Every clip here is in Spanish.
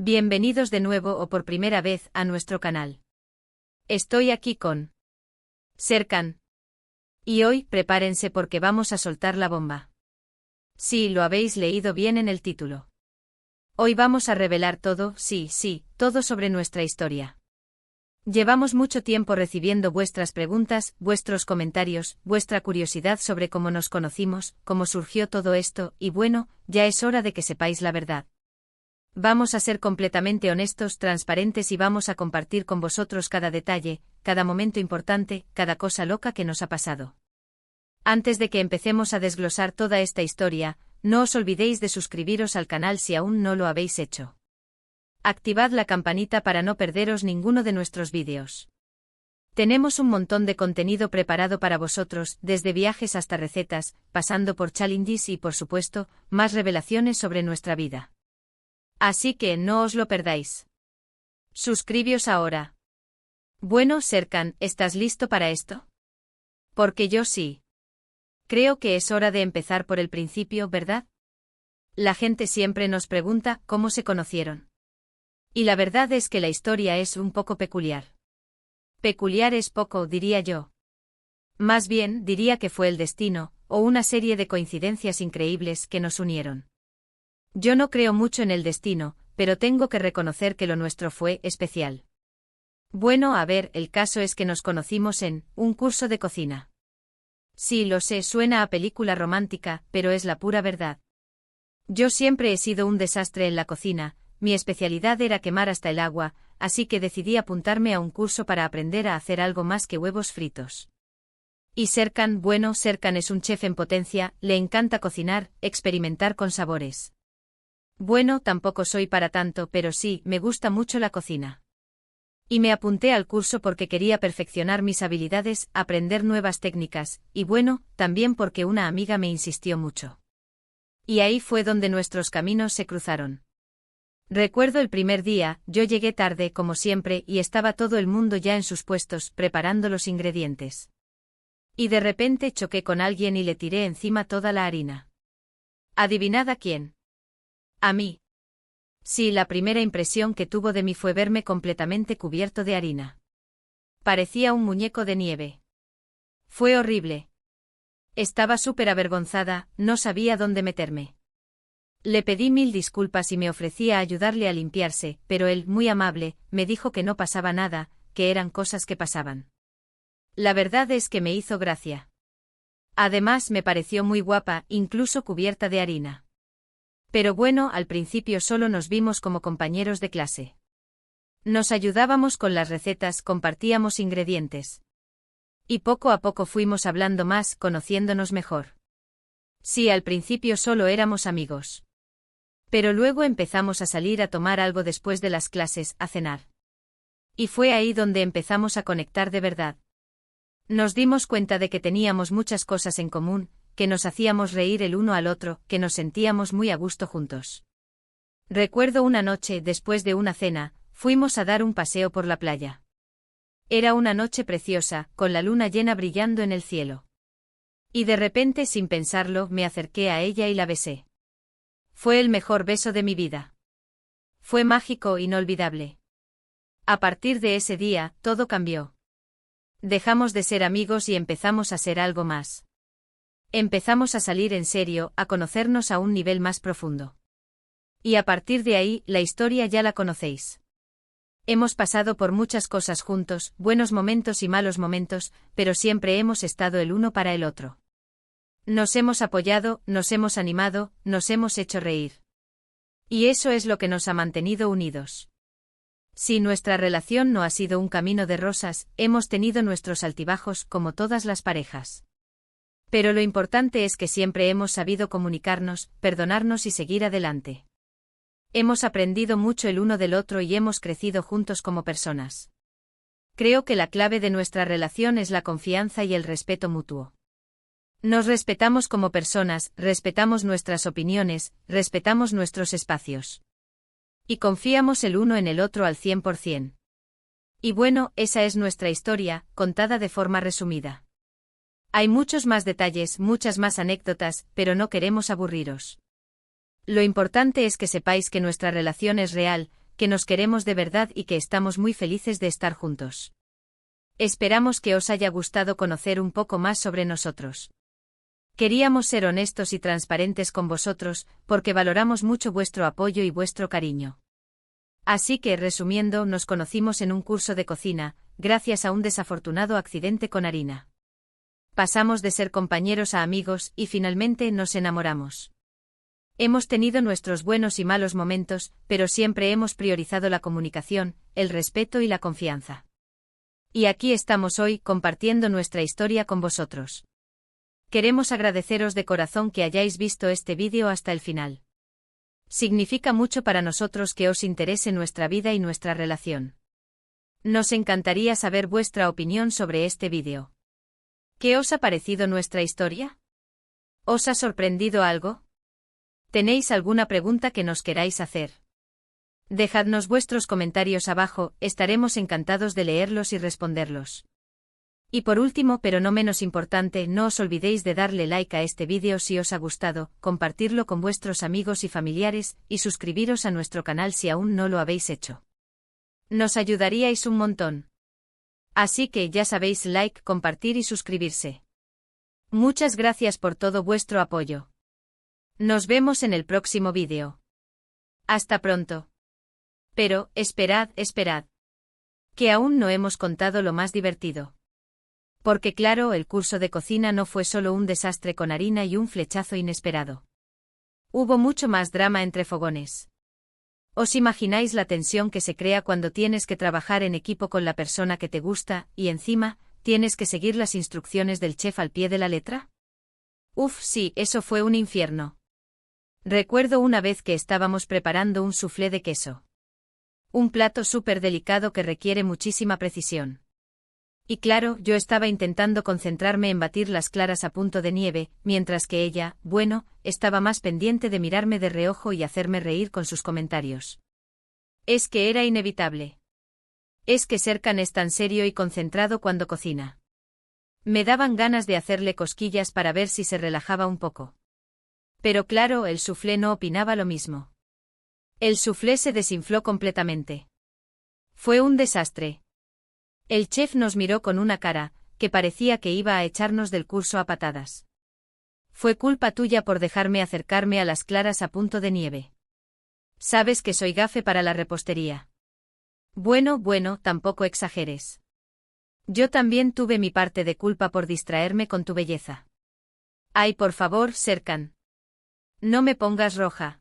Bienvenidos de nuevo o por primera vez a nuestro canal. Estoy aquí con Serkan. Y hoy prepárense porque vamos a soltar la bomba. Sí, lo habéis leído bien en el título. Hoy vamos a revelar todo, sí, todo sobre nuestra historia. Llevamos mucho tiempo recibiendo vuestras preguntas, vuestros comentarios, vuestra curiosidad sobre cómo nos conocimos, cómo surgió todo esto, y bueno, ya es hora de que sepáis la verdad. Vamos a ser completamente honestos, transparentes y vamos a compartir con vosotros cada detalle, cada momento importante, cada cosa loca que nos ha pasado. Antes de que empecemos a desglosar toda esta historia, no os olvidéis de suscribiros al canal si aún no lo habéis hecho. Activad la campanita para no perderos ninguno de nuestros vídeos. Tenemos un montón de contenido preparado para vosotros, desde viajes hasta recetas, pasando por challenges y por supuesto, más revelaciones sobre nuestra vida. Así que no os lo perdáis. Suscribíos ahora. Bueno, Serkan, ¿estás listo para esto? Porque yo sí. Creo que es hora de empezar por el principio, ¿verdad? La gente siempre nos pregunta cómo se conocieron. Y la verdad es que la historia es un poco peculiar. Peculiar es poco, diría yo. Más bien, diría que fue el destino, o una serie de coincidencias increíbles que nos unieron. Yo no creo mucho en el destino, pero tengo que reconocer que lo nuestro fue especial. Bueno, a ver, el caso es que nos conocimos en un curso de cocina. Sí, lo sé, suena a película romántica, pero es la pura verdad. Yo siempre he sido un desastre en la cocina, mi especialidad era quemar hasta el agua, así que decidí apuntarme a un curso para aprender a hacer algo más que huevos fritos. Y Serkan, bueno, Serkan es un chef en potencia, le encanta cocinar, experimentar con sabores. Bueno, tampoco soy para tanto, pero sí, me gusta mucho la cocina. Y me apunté al curso porque quería perfeccionar mis habilidades, aprender nuevas técnicas, y bueno, también porque una amiga me insistió mucho. Y ahí fue donde nuestros caminos se cruzaron. Recuerdo el primer día, yo llegué tarde como siempre y estaba todo el mundo ya en sus puestos, preparando los ingredientes. Y de repente choqué con alguien y le tiré encima toda la harina. ¿Adivinad a quién? A mí. Sí, la primera impresión que tuvo de mí fue verme completamente cubierto de harina. Parecía un muñeco de nieve. Fue horrible. Estaba súper avergonzada, no sabía dónde meterme. Le pedí 1000 disculpas y me ofrecí a ayudarle a limpiarse, pero él, muy amable, me dijo que no pasaba nada, que eran cosas que pasaban. La verdad es que me hizo gracia. Además me pareció muy guapa, incluso cubierta de harina. Pero bueno, al principio solo nos vimos como compañeros de clase. Nos ayudábamos con las recetas, compartíamos ingredientes. Y poco a poco fuimos hablando más, conociéndonos mejor. Sí, al principio solo éramos amigos. Pero luego empezamos a salir a tomar algo después de las clases, a cenar. Y fue ahí donde empezamos a conectar de verdad. Nos dimos cuenta de que teníamos muchas cosas en común, que nos hacíamos reír el uno al otro, que nos sentíamos muy a gusto juntos. Recuerdo una noche, después de una cena, fuimos a dar un paseo por la playa. Era una noche preciosa, con la luna llena brillando en el cielo. Y de repente, sin pensarlo, me acerqué a ella y la besé. Fue el mejor beso de mi vida. Fue mágico, inolvidable. A partir de ese día, todo cambió. Dejamos de ser amigos y empezamos a ser algo más. Empezamos a salir en serio, a conocernos a un nivel más profundo. Y a partir de ahí, la historia ya la conocéis. Hemos pasado por muchas cosas juntos, buenos momentos y malos momentos, pero siempre hemos estado el uno para el otro. Nos hemos apoyado, nos hemos animado, nos hemos hecho reír. Y eso es lo que nos ha mantenido unidos. Si nuestra relación no ha sido un camino de rosas, hemos tenido nuestros altibajos como todas las parejas. Pero lo importante es que siempre hemos sabido comunicarnos, perdonarnos y seguir adelante. Hemos aprendido mucho el uno del otro y hemos crecido juntos como personas. Creo que la clave de nuestra relación es la confianza y el respeto mutuo. Nos respetamos como personas, respetamos nuestras opiniones, respetamos nuestros espacios. Y confiamos el uno en el otro al 100%. Y bueno, esa es nuestra historia, contada de forma resumida. Hay muchos más detalles, muchas más anécdotas, pero no queremos aburriros. Lo importante es que sepáis que nuestra relación es real, que nos queremos de verdad y que estamos muy felices de estar juntos. Esperamos que os haya gustado conocer un poco más sobre nosotros. Queríamos ser honestos y transparentes con vosotros, porque valoramos mucho vuestro apoyo y vuestro cariño. Así que, resumiendo, nos conocimos en un curso de cocina, gracias a un desafortunado accidente con harina. Pasamos de ser compañeros a amigos y finalmente nos enamoramos. Hemos tenido nuestros buenos y malos momentos, pero siempre hemos priorizado la comunicación, el respeto y la confianza. Y aquí estamos hoy compartiendo nuestra historia con vosotros. Queremos agradeceros de corazón que hayáis visto este vídeo hasta el final. Significa mucho para nosotros que os interese nuestra vida y nuestra relación. Nos encantaría saber vuestra opinión sobre este vídeo. ¿Qué os ha parecido nuestra historia? ¿Os ha sorprendido algo? ¿Tenéis alguna pregunta que nos queráis hacer? Dejadnos vuestros comentarios abajo, estaremos encantados de leerlos y responderlos. Y por último, pero no menos importante, no os olvidéis de darle like a este vídeo si os ha gustado, compartirlo con vuestros amigos y familiares, y suscribiros a nuestro canal si aún no lo habéis hecho. Nos ayudaríais un montón. Así que ya sabéis, like, compartir y suscribirse. Muchas gracias por todo vuestro apoyo. Nos vemos en el próximo vídeo. Hasta pronto. Pero, esperad. Que aún no hemos contado lo más divertido. Porque claro, el curso de cocina no fue solo un desastre con harina y un flechazo inesperado. Hubo mucho más drama entre fogones. ¿Os imagináis la tensión que se crea cuando tienes que trabajar en equipo con la persona que te gusta, y encima, tienes que seguir las instrucciones del chef al pie de la letra? Uf, sí, eso fue un infierno. Recuerdo una vez que estábamos preparando un soufflé de queso. Un plato súper delicado que requiere muchísima precisión. Y claro, yo estaba intentando concentrarme en batir las claras a punto de nieve, mientras que ella, bueno, estaba más pendiente de mirarme de reojo y hacerme reír con sus comentarios. Es que era inevitable. Es que Serkan es tan serio y concentrado cuando cocina. Me daban ganas de hacerle cosquillas para ver si se relajaba un poco. Pero claro, el soufflé no opinaba lo mismo. El soufflé se desinfló completamente. Fue un desastre. El chef nos miró con una cara, que parecía que iba a echarnos del curso a patadas. Fue culpa tuya por dejarme acercarme a las claras a punto de nieve. Sabes que soy gafe para la repostería. Bueno, tampoco exageres. Yo también tuve mi parte de culpa por distraerme con tu belleza. Ay, por favor, Serkan. No me pongas roja.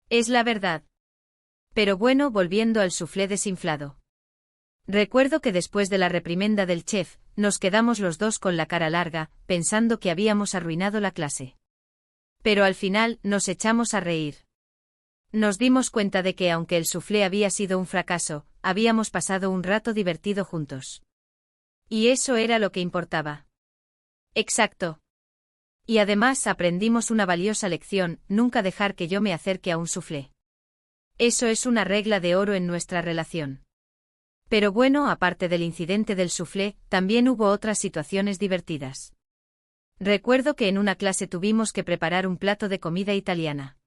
Es la verdad. Pero bueno, volviendo al soufflé desinflado. Recuerdo que después de la reprimenda del chef, nos quedamos los dos con la cara larga, pensando que habíamos arruinado la clase. Pero al final, nos echamos a reír. Nos dimos cuenta de que aunque el soufflé había sido un fracaso, habíamos pasado un rato divertido juntos. Y eso era lo que importaba. Exacto. Y además aprendimos una valiosa lección, nunca dejar que yo me acerque a un soufflé. Eso es una regla de oro en nuestra relación. Pero bueno, aparte del incidente del soufflé, también hubo otras situaciones divertidas. Recuerdo que en una clase tuvimos que preparar un plato de comida italiana.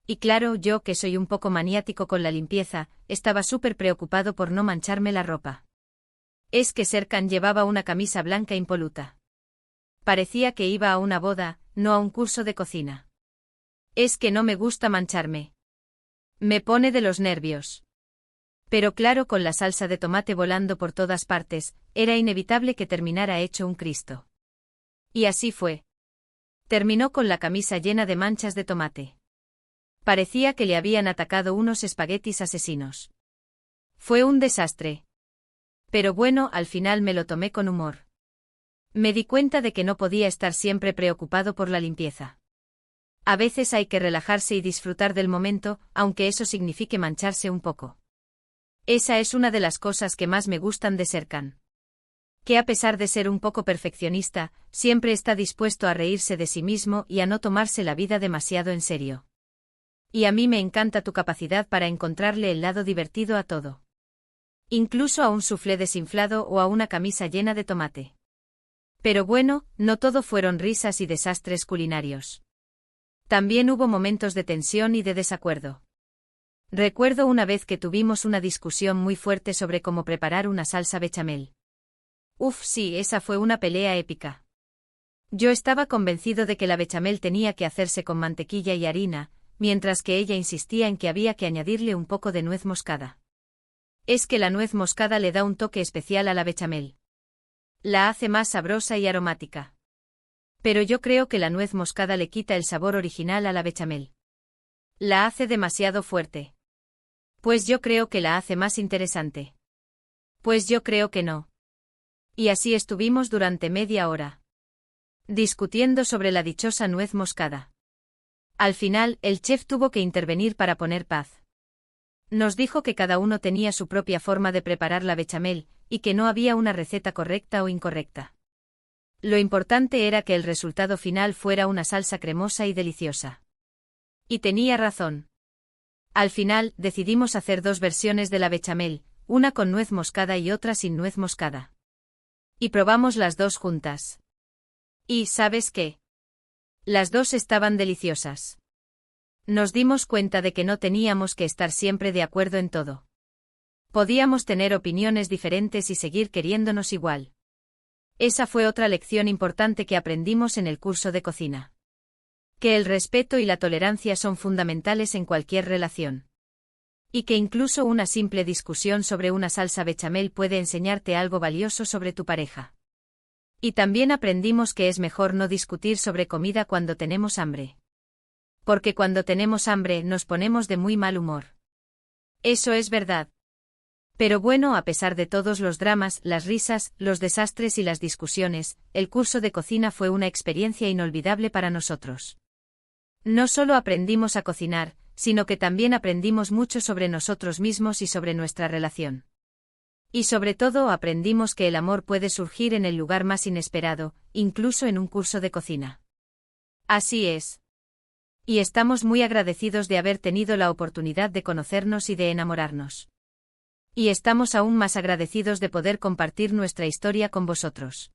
Y claro, yo, que soy un poco maniático con la limpieza, estaba súper preocupado por no mancharme la ropa. Es que Serkan llevaba una camisa blanca impoluta. Parecía que iba a una boda, no a un curso de cocina. Es que no me gusta mancharme. Me pone de los nervios. Pero claro, con la salsa de tomate volando por todas partes, era inevitable que terminara hecho un Cristo. Y así fue. Terminó con la camisa llena de manchas de tomate. Parecía que le habían atacado unos espaguetis asesinos. Fue un desastre. Pero bueno, al final me lo tomé con humor. Me di cuenta de que no podía estar siempre preocupado por la limpieza. A veces hay que relajarse y disfrutar del momento, aunque eso signifique mancharse un poco. Esa es una de las cosas que más me gustan de Serkan. Que a pesar de ser un poco perfeccionista, siempre está dispuesto a reírse de sí mismo y a no tomarse la vida demasiado en serio. Y a mí me encanta tu capacidad para encontrarle el lado divertido a todo. Incluso a un soufflé desinflado o a una camisa llena de tomate. Pero bueno, no todo fueron risas y desastres culinarios. También hubo momentos de tensión y de desacuerdo. Recuerdo una vez que tuvimos una discusión muy fuerte sobre cómo preparar una salsa bechamel. Uf, sí, esa fue una pelea épica. Yo estaba convencido de que la bechamel tenía que hacerse con mantequilla y harina, mientras que ella insistía en que había que añadirle un poco de nuez moscada. Es que la nuez moscada le da un toque especial a la bechamel. La hace más sabrosa y aromática. Pero yo creo que la nuez moscada le quita el sabor original a la bechamel. La hace demasiado fuerte. Pues yo creo que la hace más interesante. Pues yo creo que no. Y así estuvimos durante media hora, discutiendo sobre la dichosa nuez moscada. Al final, el chef tuvo que intervenir para poner paz. Nos dijo que cada uno tenía su propia forma de preparar la bechamel, y que no había una receta correcta o incorrecta. Lo importante era que el resultado final fuera una salsa cremosa y deliciosa. Y tenía razón. Al final, decidimos hacer dos versiones de la bechamel, una con nuez moscada y otra sin nuez moscada. Y probamos las dos juntas. Y, ¿sabes qué? Las dos estaban deliciosas. Nos dimos cuenta de que no teníamos que estar siempre de acuerdo en todo. Podíamos tener opiniones diferentes y seguir queriéndonos igual. Esa fue otra lección importante que aprendimos en el curso de cocina. Que el respeto y la tolerancia son fundamentales en cualquier relación. Y que incluso una simple discusión sobre una salsa bechamel puede enseñarte algo valioso sobre tu pareja. Y también aprendimos que es mejor no discutir sobre comida cuando tenemos hambre. Porque cuando tenemos hambre nos ponemos de muy mal humor. Eso es verdad. Pero bueno, a pesar de todos los dramas, las risas, los desastres y las discusiones, el curso de cocina fue una experiencia inolvidable para nosotros. No solo aprendimos a cocinar, sino que también aprendimos mucho sobre nosotros mismos y sobre nuestra relación. Y sobre todo aprendimos que el amor puede surgir en el lugar más inesperado, incluso en un curso de cocina. Así es. Y estamos muy agradecidos de haber tenido la oportunidad de conocernos y de enamorarnos. Y estamos aún más agradecidos de poder compartir nuestra historia con vosotros.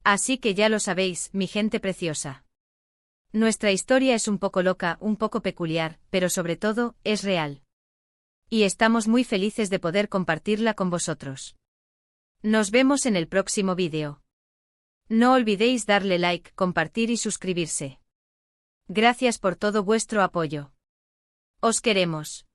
Así que ya lo sabéis, mi gente preciosa. Nuestra historia es un poco loca, un poco peculiar, pero sobre todo, es real. Y estamos muy felices de poder compartirla con vosotros. Nos vemos en el próximo vídeo. No olvidéis darle like, compartir y suscribirse. Gracias por todo vuestro apoyo. Os queremos.